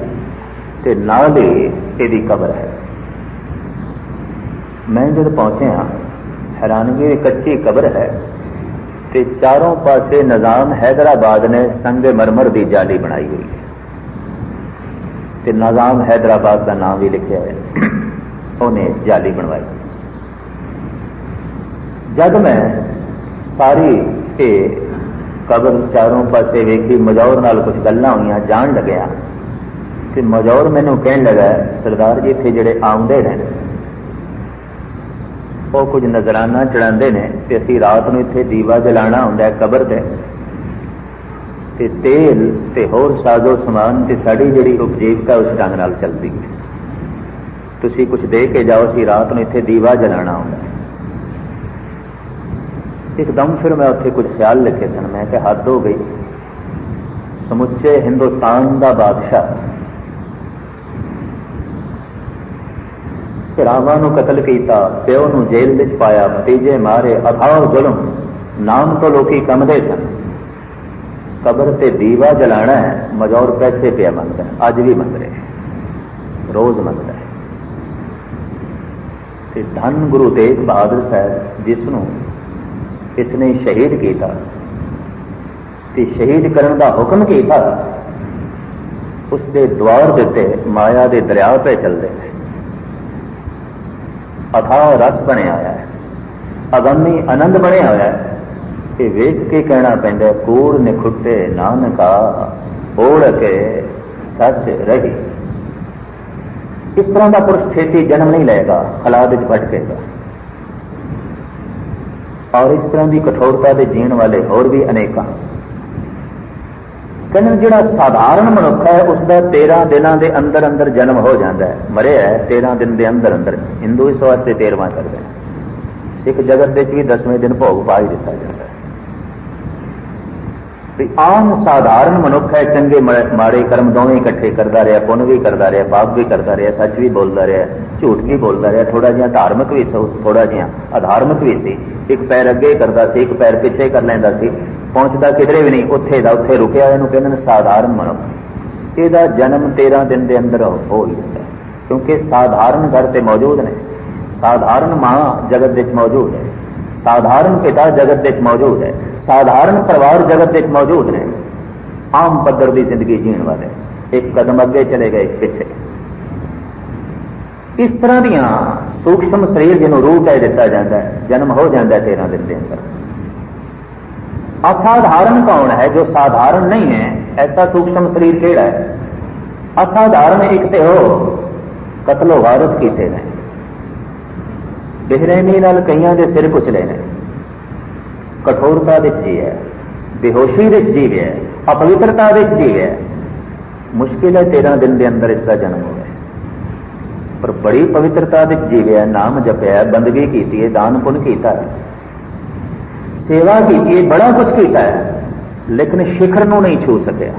ते नाल ही इहदी कबर है। मैं जब पहुंचे हाँ, हैरानगी, कच्ची कबर है, ते चारों पासे निजाम हैदराबाद ने संगमरमर की जाली बनाई हुई है, ते निजाम हैदराबाद का नाम भी लिखा है, उन्हें जाली बनवाई। जब मैं सारी ये कबर चारों पासे वेखी, मजौर नाल कुछ गल्लां होईयां, जान लग्या कि मजौर मैनू कहन लगा सरदार जी इत्थे जिहड़े आउंदे ने वो कुछ नजराना चढ़ाते हैं, ते असीं रात नूं इत्थे दीवा जलाना हुंदा है कबर ते तेल ते होर साजो समान ते साडी जिहड़ी उपजीविका उस ढंग नाल चलदी है। तुसीं कुछ दे के जाओ, असीं रात नूं इत्थे दीवा जलाना हुंदा है। एकदम फिर मैं उत्थे कुछ ख्याल लिखे सन, मैं कि हद हो गई। समुचे हिंदुस्तान का बादशाह भरावां नूं कतल किया, प्यो नूं जेल विच पाया, भतीजे मारे, अथाह जुल्म, नाम तो लोकी कंबदे सन। कबर ते दीवा जलाना है, मजौर पैसे पिया मंगदा है, अज भी मंग रहे, रोज मंगदा है। ते धन गुरु तेग बहादुर साहब जिसनों इसने शहीद किया, शहीद करने का हुक्म किया, उसके द्वार देते माया के दरिया पे चलते हैं। अथाह रस बने आया है, अगम्मी आनंद बने आया है कि वेख के कहना पैंदा कूड़ निखुटे नानका ओढ़ के सच रही। इस तरह का पुरुष छेती जन्म नहीं लेगा, खलाद च भटकेगा। और इस तरह की कठोरता के जीण वाले होर भी अनेक। कहने जिहड़ा साधारण मनुख है उसका 13 दिनों के अंदर अंदर जन्म हो जाता है, मरे है 13 दिन के अंदर अंदर। हिंदू इस वास्ते 13वां करते हैं, सिख जगत भी 10वें दिन भोग पा ही दिता जाता है। आम साधारण मनुख है, चंगे माड़े कर्म दोवें इकट्ठे करता रहा, पुण्य भी करता रहा, पाप भी करता रहा, सच भी बोलता रहा, झूठ भी बोलता रहा, थोड़ा जिहा धार्मिक भी सी, थोड़ा जिहा अधार्मिक भी सी, एक पैर अगे करता सी, एक पैर पिछे कर लैंदा सी, पहुंचता किधरे भी नहीं, उत्थे दा उत्थे रुकिया। इहनूं कहंदे ने साधारण मनुख। इहदा जन्म 13 दिन के अंदर हो ही जाता है, क्योंकि साधारण घर ते मौजूद ने, साधारण मां जगत विच मौजूद है, साधारण पिता जगत विच मौजूद है, साधारण परिवार जगत विच मौजूद ने। आम पद्धर की जिंदगी जीण वाले, एक कदम अगे चले गए, एक पिछे। इस तरह दियां सूक्ष्म शरीर जिन्होंने रूह कह दिता जाता है, जन्म हो जाता है 13 दिन के अंदर। असाधारण कौन है? जो साधारण नहीं है। ऐसा सूक्ष्म शरीर केड़ा है? असाधारण एक तो हो कतलो गारत कीते ने, बेरहमी नाल कईयां दे सिर कुचले ने, कठोरता विच जीया, बेहोशी विच जीविया, अपवित्रता विच जीविया। मुश्किल है 13 दिन के अंदर इसका जन्म हो गया, पर बड़ी पवित्रता विच जीविया, नाम जपया, बंदगी की है, दान पुण्य किया है, सेवा की है, बड़ा कुछ किया है, लेकिन शिखर नूं नहीं छू सकिया।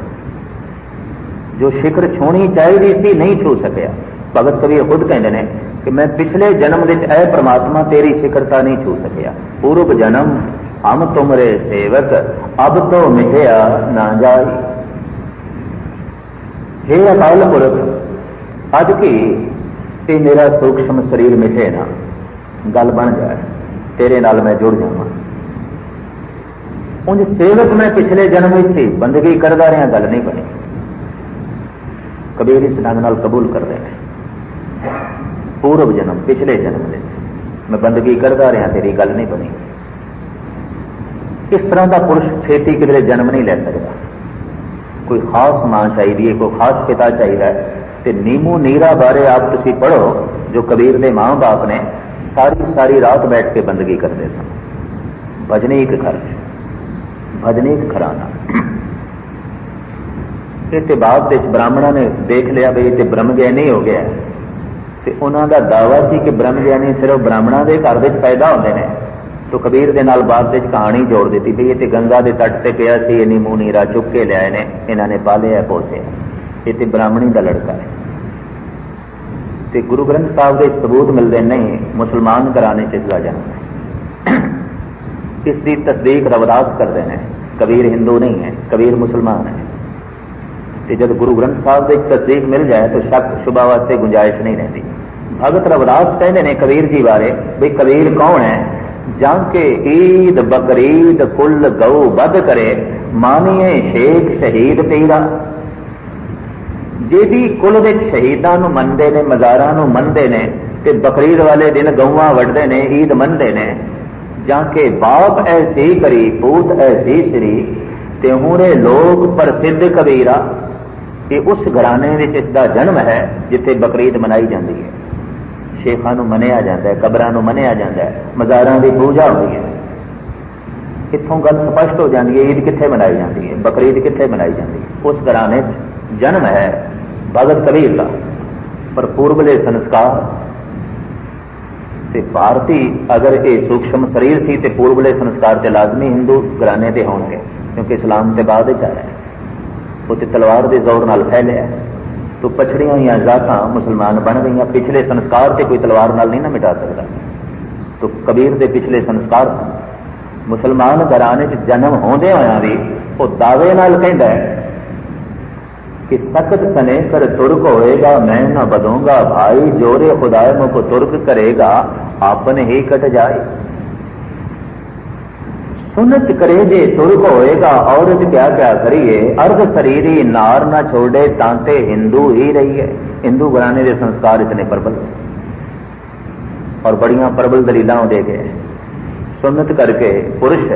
जो शिखर छूनी चाहिए सी नहीं छू सकिया। भगत कबीर खुद कहते हैं कि मैं पिछले जन्म विच ऐ परमात्मा तेरी शिखरता नहीं छू सकिया। पूर्व जन्म हम तुमरे सेवक, अब तो मिटया ना जाई। हे अकाल पुरख, अज की ते मेरा सूक्ष्म शरीर मिटे ना, गल बन जाए, तेरे नाल मैं जुड़ जावां। उंज सेवक मैं पिछले जन्म में सी, बंदगी करदा रहा, गल नहीं बनी। कबीर इस ढंग नाल कबूल करते हैं। पूर्व जन्म पिछले जन्म में मैं बंदगी करता रहा, तेरी गल नहीं बनी। इस तरह का पुरुष छेती किधरे जन्म नहीं लै सकता। कोई खास मां चाहिए, कोई खास पिता चाहिए। तो नीमू नीरा बारे आप तुसी पढ़ो, जो कबीर के मां बाप ने सारी सारी रात बैठ के बंदगी करते सन। भजनीक घर, भजनीक घराना। ये बाद ब्राह्मणों ने देख लिया भी ये ब्रह्म ज्ञानी हो गया, तो उन्होंने दावा सी कि ब्रह्म ज्ञानी सिर्फ ब्राह्मणों के घर में पैदा होते हैं। तो कबीर के नाल बाद कहानी जोड़ दी भी ये गंगा के तट से पिया सी, इन्नी मूंह नीरा चुक के लिया ने, इन्होंने पालिया पोसिया, ये तो ब्राह्मणी का लड़का है। तो गुरु ग्रंथ साहब के सबूत मिलते नहीं, मुसलमान घराने च इसका जन्म है। इसकी तस्दीक रविदास करते हैं। कबीर हिंदू नहीं है, कबीर मुसलमान है। तो जब गुरु ग्रंथ साहब की तस्दीक मिल जाए तो शक शुभा वास्ते गुंजाइश नहीं रहती। भगत रविदास कहते हैं कबीर जी बारे भी कबीर कौन है, जाके ईद बकरीद कुल गऊ बद करे, मानिए शेख शहीद तेरा। जेदी कुल दे शहीदां नूं मनदे ने, मज़ारां नूं मनदे ने, ते बकरीद वाले दिन गऊआं वड्डदे ने, ईद मनदे ने। जाके बाप ऐसी करी पूत ऐसी श्री, ते हुणे लोग प्रसिद्ध कबीरा। ये उस घराने विच इसदा जन्म है जिथे बकरीद मनाई जाती है, शेखां नूं मनिया जाता है, कबरां नूं मनिया जाता है, मज़ारां की पूजा होती है। इत्थों गल स्पष्ट हो जाती है, ईद कित्थे मनाई जाती है, बकरीद कित्थे मनाई जाती है। उस घराने जन्म है भगत कबीर का। पर पूर्वले संस्कार ते भारती अगर ये सूक्ष्म शरीर सी ते पूर्वले संस्कार ते लाजमी हिंदू घराने के होंगे, क्योंकि इस्लाम के बाद आया है। वो तो तलवार के जोर नाल फैलिया, तो पछड़ियां हुई जातां मुसलमान बन गई। पिछले संस्कार से कोई तलवार नाल नहीं ना मिटा सकता। तो कबीर के पिछले संस्कार सन। मुसलमान घराने जन्म होंदे होया भी वो दावे नाल कहंदा है कि सख्त सने कर तुर्क होएगा, मैं न बदूंगा भाई, जोरे खुदाए मुझको तुर्क करेगा, आपने ही कट जाए। सुनत करे जे तुर्क होएगा, औरत क्या क्या करिए, अर्ध शरीरी नार न छोड़े, तांते हिंदू ही रही है। हिंदू घराने के संस्कार इतने प्रबल और बड़ियां प्रबल दलीलां दे गए। सुन्नत करके पुरुष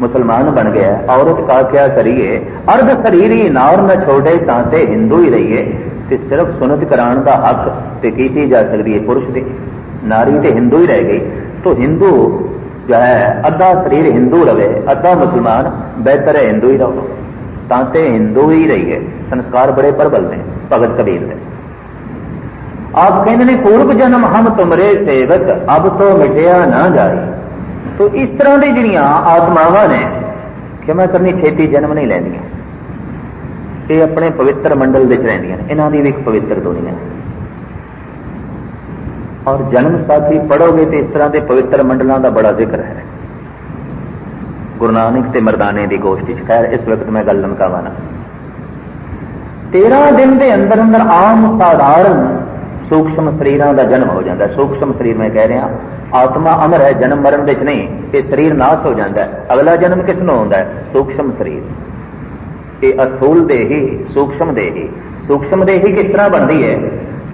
मुसलमान बन गया, औरत का क्या करिए, अर्ध शरीरी नार न छोड़े, तांते हिंदू ही रहिए। ते सिर्फ सुन्नत कराने का हक ते कीती जा सकती है पुरुष की, नारी ते हिंदू ही रह गई। तो हिंदू जो है अद्धा शरीर हिंदू रहे, अद्धा मुसलमान, बेहतर है हिंदू ही रहो, तांते हिंदू ही रहिए। संस्कार बड़े प्रबल ने भगत कबीर ने। आप कहते हैं पूर्व जन्म हम तुमरे सेवक, अब तो मिटिया ना जाए। तो इस तरह की जिहड़ियां आत्मावां ने क्षमा करनी छेती जन्म नहीं लैंदियां, ये अपने पवित्र मंडल विच रहिंदियां ने, इन्हां दी भी एक पवित्र दुनिया है। और जन्म साथी पढ़ोगे तो इस तरह के पवित्र मंडलों का बड़ा जिक्र है गुरु नानक ते मरदाने की गोष्ठी। खैर इस वक्त मैं गल लमकावा ना। 13 दिन के अंदर अंदर आम साधारण सूक्ष्म शरीरों का जन्म हो जाता है। सूक्ष्म शरीर मैं कह रहा, आत्मा अमर है, जन्म मरण विच नहीं, ये शरीर नाश हो जाता है। अगला जन्म किस नूं होंदा है? सूक्ष्म शरीर। ये अस्थूल देही सूक्ष्म देही। सूक्ष्म देही किस तरह बनती है?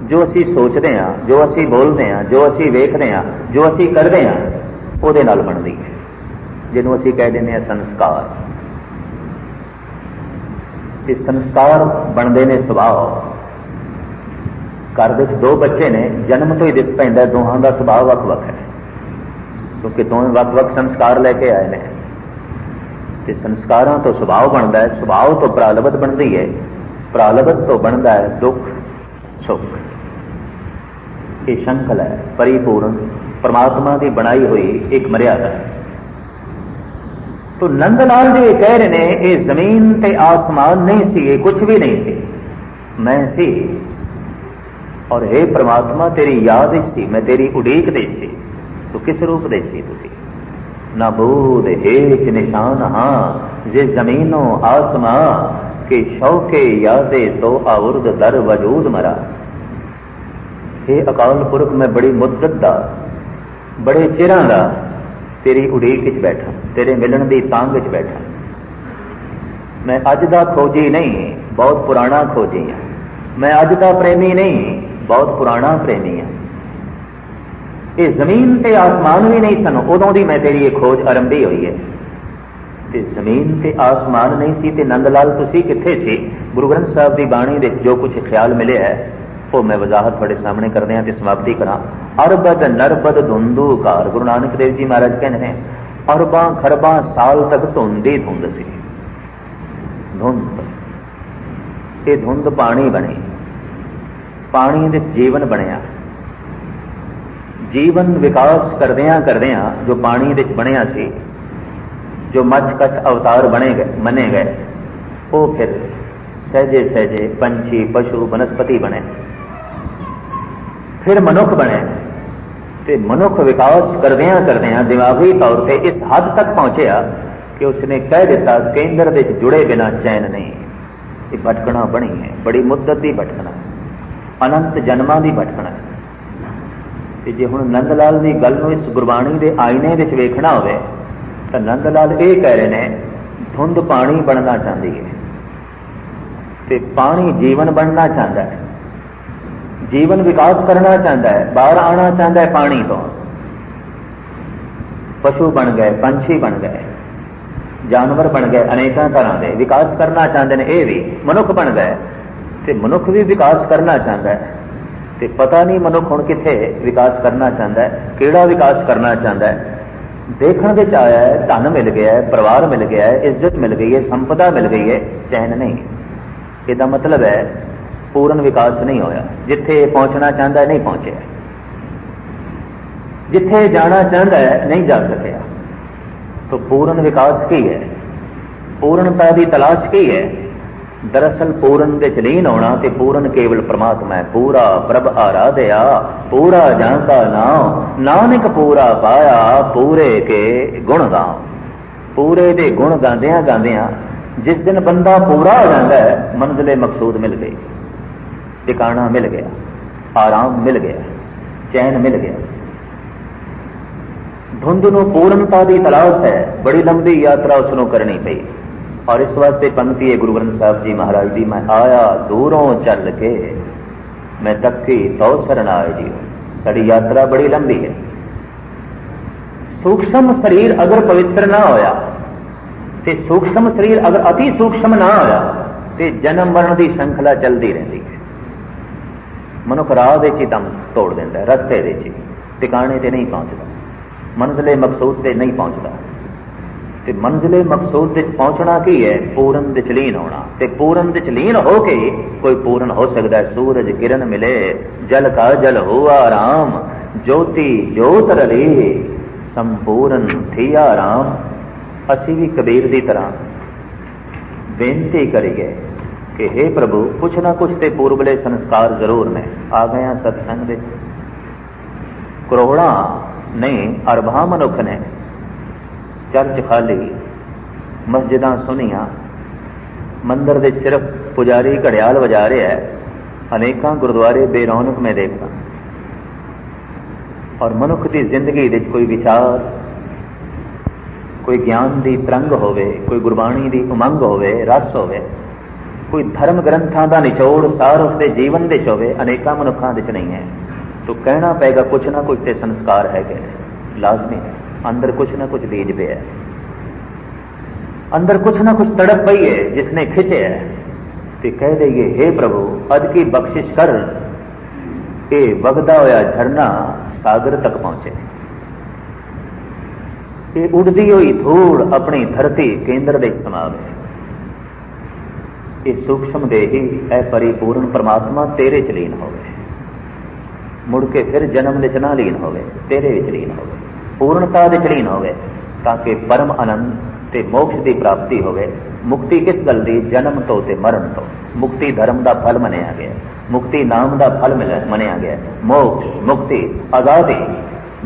जो असी सोचते हैं, जो असी बोलते हैं, जो असी वेखते हैं, जो असी करते हैं, वो नाल बनती है, जिन्हों असी कह देने हैं संस्कार। ये संस्कार बनते ने सुभाव। घर में 2 बच्चे ने, जन्म तो ही दिस पैंदा दोहां का सुभाव वख-वख है, क्योंकि दोवें वख-वख संस्कार लैके आए हैं। ते संस्कारां तो सुभाव बनता है, सुभाव तो प्रालब्ध बनती है, प्रालब्ध तो बनता है दुख सुख। ये शंखल है परिपूर्ण, परमात्मा की बनाई हुई एक मर्यादा है। तो नंदलाल जी कह रहे ने, ये जमीन ते आसमान नहीं सी, ये कुछ भी नहीं सी, मैं सी। और हे परमात्मा तेरी याद ही सी, मैं तेरी उड़ीक दे सी। तो किस रूप दे सी तुसी? ना बूद हेच निशान हां, जे जमीनों आसमां के शौके यादे तो आउर्द दर वजूद मरा। हे अकाल पुरख, मैं बड़ी मुद्दत दा, बड़े चिरां दा तेरी उड़ीक विच बैठा, तेरे मिलन दी तांग विच बैठा। मैं अज दा खोजी नहीं, बहुत पुराना खोजी हां। मैं अज का प्रेमी नहीं, बहुत पुराना प्रेमी हाँ। ये जमीन ते आसमान भी नहीं सन, उदों दी मैं तेरी ये खोज आरंभी हुई है। ते जमीन ते आसमान नहीं सी ते नंद लाल तुसी किथे सी? गुरु ग्रंथ साहब की बाणी दे जो कुछ ख्याल मिले है वो मैं वजाहत थोड़े सामने कर दें ते समाप्ति करा। अरबद नरबद धुंधुकार, गुरु नानक देव जी महाराज कहते हैं अरबां खरबां साल तक धुंध ही धुंध सी। धुंध, ये धुंध पानी बनी, पानी दे जीवन बनया। जीवन विकास करदियां करदियां जो पानी दे बनया सी, जो मच कच अवतार बने गए मने गए, वो फिर सहजे सहजे पंछी पशु वनस्पति बने, फिर मनुख बने। ते मनुख विकास करदियां करदियां दिमागी तौर पर इस हद तक पहुंचया कि उसने कह दिता केंद्र दे जुड़े बिना चैन नहीं। ये भटकना बनी है, बड़ी मुद्दत की भटकना, अनंत जन्मां की भटकना। जे हुण नंद लाल की गल नूं इस गुरबाणी के आईने विच वेखना होवे तो नंद लाल ये कह रहे हैं धुंध पानी बनना चाहती है, ते पानी जीवन बनना चाहता है, जीवन विकास करना चाहता है, बाहर आना चाहता है पानी तो। पशु बन गए, पंछी बन गए, जानवर बन गए, अनेकों तरह के विकास करना चाहते हैं। ये भी मनुख बन गए, ते मनुख भी विकास करना चाहता है। ते पता नहीं मनुख हुण किथे विकास करना चाहता है, किहड़ा विकास करना चाहता है। देखण विच आया है, धन मिल गया है, परिवार मिल गया है, इज्जत मिल गई है, संपदा मिल गई है, चैन नहीं। इसका मतलब है पूर्ण विकास नहीं होया। जिथे पहुंचना चाहता है नहीं पहुंचे, जिथे जाना चाहता है नहीं जा सकिया। तो पूर्ण विकास की है, पूर्णता की तलाश की है। दरअसल पूर्ण दे लीन होना ते पूर्ण केवल परमात्मा है। पूरा प्रभ आराध्या, पूरा जांका नाम, नानक पूरा पाया, पूरे के गुण गाओ। पूरे दे गुण गांदियां गांदियां जिस दिन बंदा पूरा हो जाता है, मंजिले मकसूद मिल गई, ठिकाना मिल गया, आराम मिल गया, चैन मिल गया। धुंध नूं पूर्णता की तलाश है, बड़ी लंबी यात्रा उसनों करनी पई। और इस वास्ते पंक्ति है गुरु ग्रंथ साहब जी महाराज जी, मैं आया दूरों चल के मैं तकी तो सरनाए जी। साड़ी यात्रा बड़ी लंबी है। सूक्ष्म शरीर अगर पवित्र ना होया, ते सूक्ष्म शरीर अगर अति सूक्ष्म ना होया, ते जन्म मरण की श्रृंखला चलती रहती है। मनुख राह दे च दम तोड़ देता है, रस्ते दे च टिकाने ते नहीं पहुंचता, मंजिले मकसूद ते नहीं पहुंचता। ते मंजिले मकसूद विच पहुंचना की है? पूर्ण विच लीन होना। ते पूर्ण विच लीन होके कोई पूर्ण हो सकता है। सूरज किरण मिले, जल का जल हुआ राम, ज्योति ज्योत रली, संपूर्ण थिया राम। असी भी कबीर की तरह बेनती करिए कि हे प्रभु, कुछ ना कुछ ते पूर्वले संस्कार जरूर ने। आ गए सत्संग विच, करोड़ां नहीं अरबां मनुख ने, चर्च खाली, मस्जिदां सुनिया, मंदिर दे सिर्फ पुजारी घड़ियाल बजा रहा है, अनेकों गुरुद्वारे बेरौनक में देखता। और मनुख की जिंदगी विच कोई विचार, कोई ज्ञान की तरंग होवे, कोई गुरबाणी की उमंग होवे, रस होवे, कोई धर्म ग्रंथां दा निचोड़ सार उसके जीवन विच होवे, अनेकों मनुखां विच नहीं है। तो कहना पेगा कुछ ना कुछ ते संस्कार है, लाजमी है। अंदर कुछ ना कुछ बीज पे है, अंदर कुछ ना कुछ तड़प पई है जिसने खिंचे है। तो कह दईए हे प्रभु, अज की बख्शिश कर, ये वगदा होया झरना सागर तक पहुंचे। ये उड़दी हुई धूड़ अपनी धरती केंद्र दे समावे। ये सूक्ष्म देही ऐ परिपूर्ण परमात्मा तेरे च लीन होवे, मुड़ के फिर जन्म विच ना लीन होवे, तेरे विच लीन होवे, पूर्णता विच लीन होवे, ताकि परम आनंद ते मोक्ष की प्राप्ति होवे। मुक्ति किस गल दी? जन्म तो ते मरण तो। मुक्ति धर्म का फल मनिया गया, मुक्ति नाम का फल मनिया गया। मोक्ष, मुक्ति, आजादी,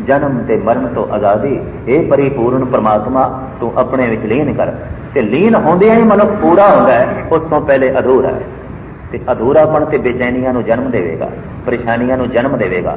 जन्म ते मरण तो आजादी। हे परिपूर्ण परमात्मा, तू अपने विच लीन कर। ते लीन होंदियां ही मनुख पूरा होंदा है, उस तो पहले अधूरा है। ते अधूरापन ते बेचैनियां नूं जन्म देवेगा, परेशानियां नूं जन्म देवेगा।